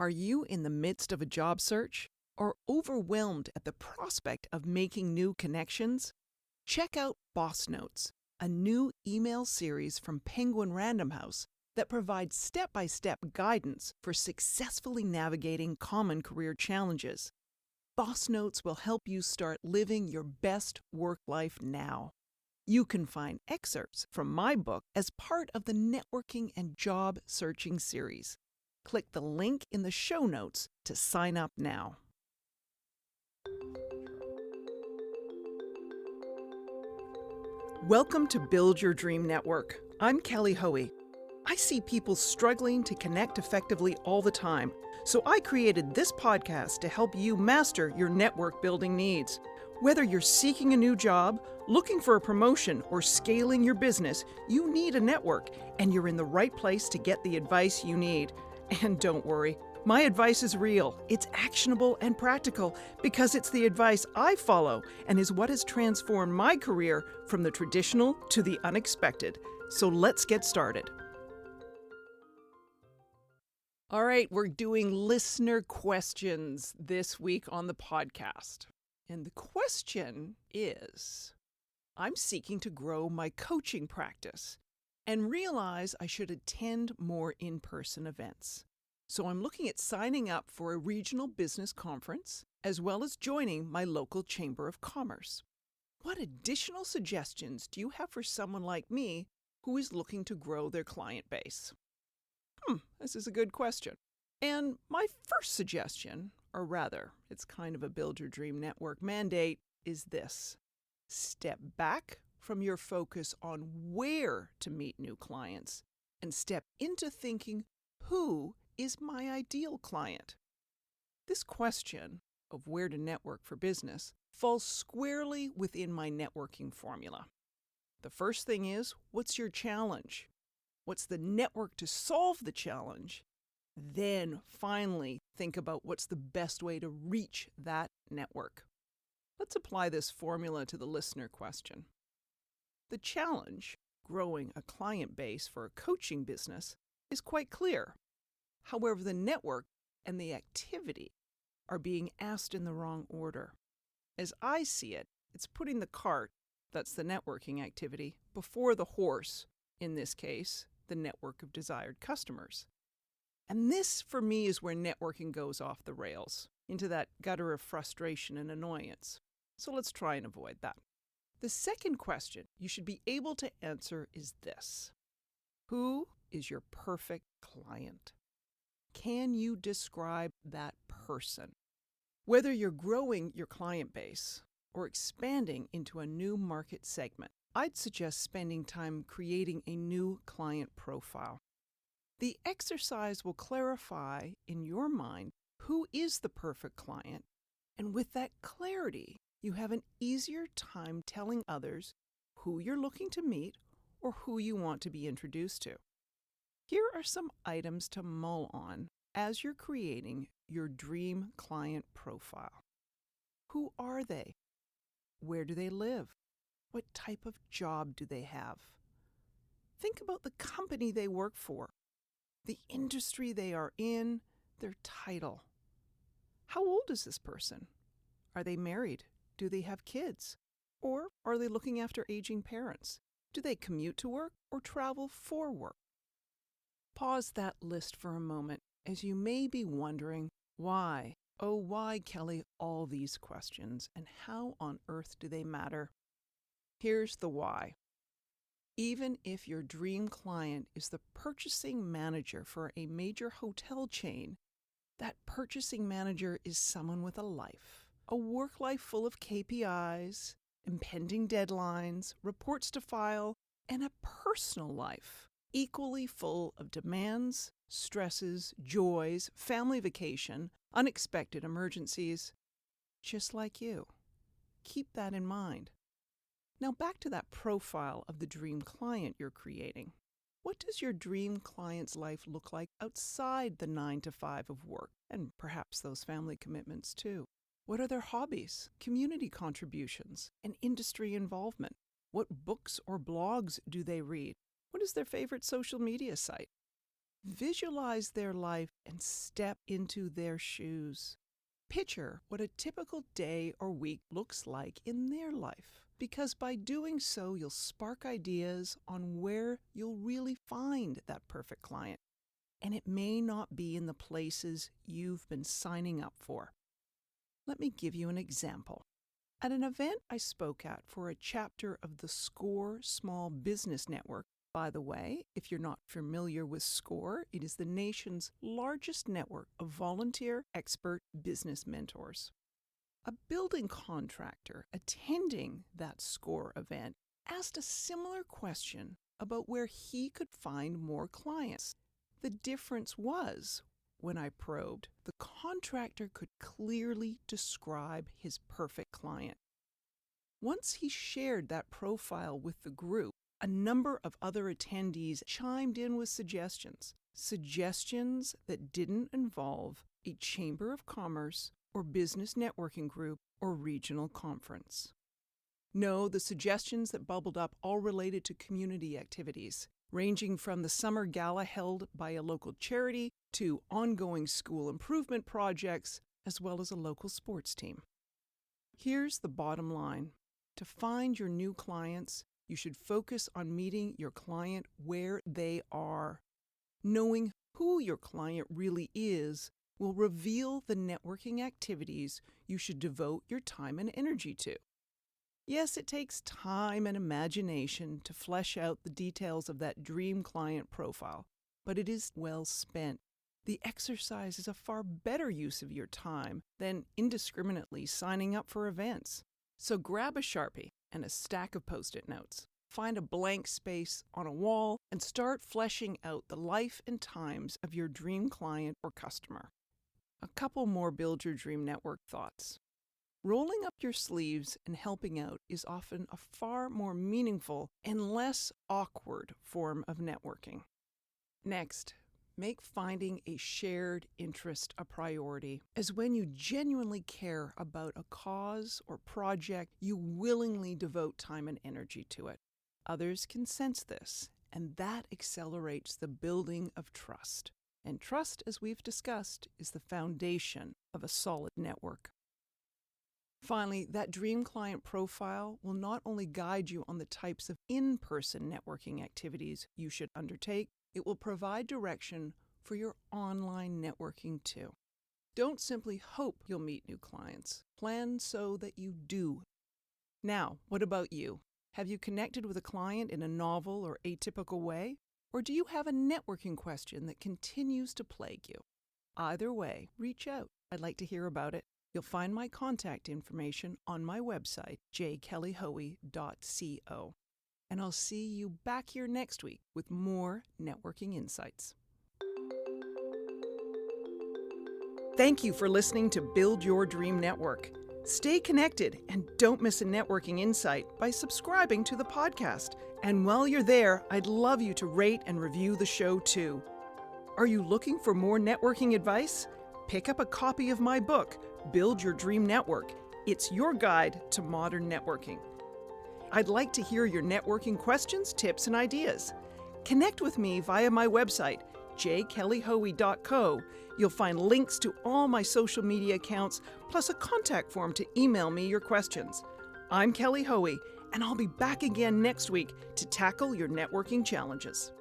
Are you in the midst of a job search or overwhelmed at the prospect of making new connections? Check out Boss Notes, a new email series from Penguin Random House that provides step-by-step guidance for successfully navigating common career challenges. Boss Notes will help you start living your best work life now. You can find excerpts from my book as part of the Networking and Job Searching series. Click the link in the show notes to sign up now. Welcome to Build Your Dream Network. I'm Kelly Hoey. I see people struggling to connect effectively all the time, so I created this podcast to help you master your network building needs. Whether you're seeking a new job, looking for a promotion, or scaling your business, you need a network, and you're in the right place to get the advice you need. And don't worry, my advice is real. It's actionable and practical because it's the advice I follow and is what has transformed my career from the traditional to the unexpected. So let's get started. All right, we're doing listener questions this week on the podcast. And the question is, I'm seeking to grow my coaching practice and realize I should attend more in-person events. So I'm looking at signing up for a regional business conference, as well as joining my local Chamber of Commerce. What additional suggestions do you have for someone like me who is looking to grow their client base? This is a good question. And my first suggestion, or rather, it's kind of a Build Your Dream Network mandate, is this. Step back from your focus on where to meet new clients and step into thinking, who is my ideal client? This question of where to network for business falls squarely within my networking formula. The first thing is, what's your challenge? What's the network to solve the challenge? Then finally think about what's the best way to reach that network. Let's apply this formula to the listener question. The challenge, growing a client base for a coaching business, is quite clear. However, the network and the activity are being asked in the wrong order. As I see it, it's putting the cart, that's the networking activity, before the horse, in this case, the network of desired customers. And this, for me, is where networking goes off the rails, into that gutter of frustration and annoyance. So let's try and avoid that. The second question you should be able to answer is this. Who is your perfect client? Can you describe that person? Whether you're growing your client base or expanding into a new market segment, I'd suggest spending time creating a new client profile. The exercise will clarify in your mind who is the perfect client, and with that clarity, you have an easier time telling others who you're looking to meet or who you want to be introduced to. Here are some items to mull on as you're creating your dream client profile. Who are they? Where do they live? What type of job do they have? Think about the company they work for, the industry they are in, their title. How old is this person? Are they married? Do they have kids? Or are they looking after aging parents? Do they commute to work or travel for work? Pause that list for a moment as you may be wondering, why? Oh, why, Kelly, all these questions, and how on earth do they matter? Here's the why. Even if your dream client is the purchasing manager for a major hotel chain, that purchasing manager is someone with a life. A work life full of KPIs, impending deadlines, reports to file, and a personal life equally full of demands, stresses, joys, family vacation, unexpected emergencies, just like you. Keep that in mind. Now back to that profile of the dream client you're creating. What does your dream client's life look like outside the 9 to 5 of work, and perhaps those family commitments too? What are their hobbies, community contributions, and industry involvement? What books or blogs do they read? What is their favorite social media site? Visualize their life and step into their shoes. Picture what a typical day or week looks like in their life, because by doing so, you'll spark ideas on where you'll really find that perfect client. And it may not be in the places you've been signing up for. Let me give you an example. At an event I spoke at for a chapter of the SCORE Small Business Network. By the way, if you're not familiar with SCORE, it is the nation's largest network of volunteer expert business mentors. A building contractor attending that SCORE event asked a similar question about where he could find more clients. The difference was, when I probed, the contractor could clearly describe his perfect client. Once he shared that profile with the group, a number of other attendees chimed in with suggestions that didn't involve a chamber of commerce or business networking group or regional conference. No, the suggestions that bubbled up all related to community activities, ranging from the summer gala held by a local charity to ongoing school improvement projects, as well as a local sports team. Here's the bottom line. To find your new clients, you should focus on meeting your client where they are. Knowing who your client really is will reveal the networking activities you should devote your time and energy to. Yes, it takes time and imagination to flesh out the details of that dream client profile, but it is well spent. The exercise is a far better use of your time than indiscriminately signing up for events. So grab a Sharpie and a stack of Post-it notes. Find a blank space on a wall and start fleshing out the life and times of your dream client or customer. A couple more Build Your Dream Network thoughts. Rolling up your sleeves and helping out is often a far more meaningful and less awkward form of networking. Next, make finding a shared interest a priority, as when you genuinely care about a cause or project, you willingly devote time and energy to it. Others can sense this, and that accelerates the building of trust. And trust, as we've discussed, is the foundation of a solid network. Finally, that dream client profile will not only guide you on the types of in-person networking activities you should undertake, it will provide direction for your online networking too. Don't simply hope you'll meet new clients. Plan so that you do. Now, what about you? Have you connected with a client in a novel or atypical way? Or do you have a networking question that continues to plague you? Either way, reach out. I'd like to hear about it. You'll find my contact information on my website, jkellyhoey.co. And I'll see you back here next week with more networking insights. Thank you for listening to Build Your Dream Network. Stay connected and don't miss a networking insight by subscribing to the podcast. And while you're there, I'd love you to rate and review the show too. Are you looking for more networking advice? Pick up a copy of my book, Build Your Dream Network. It's your guide to modern networking. I'd like to hear your networking questions, tips, and ideas. Connect with me via my website, jkellyhoey.co. You'll find links to all my social media accounts, plus a contact form to email me your questions. I'm Kelly Hoey, and I'll be back again next week to tackle your networking challenges.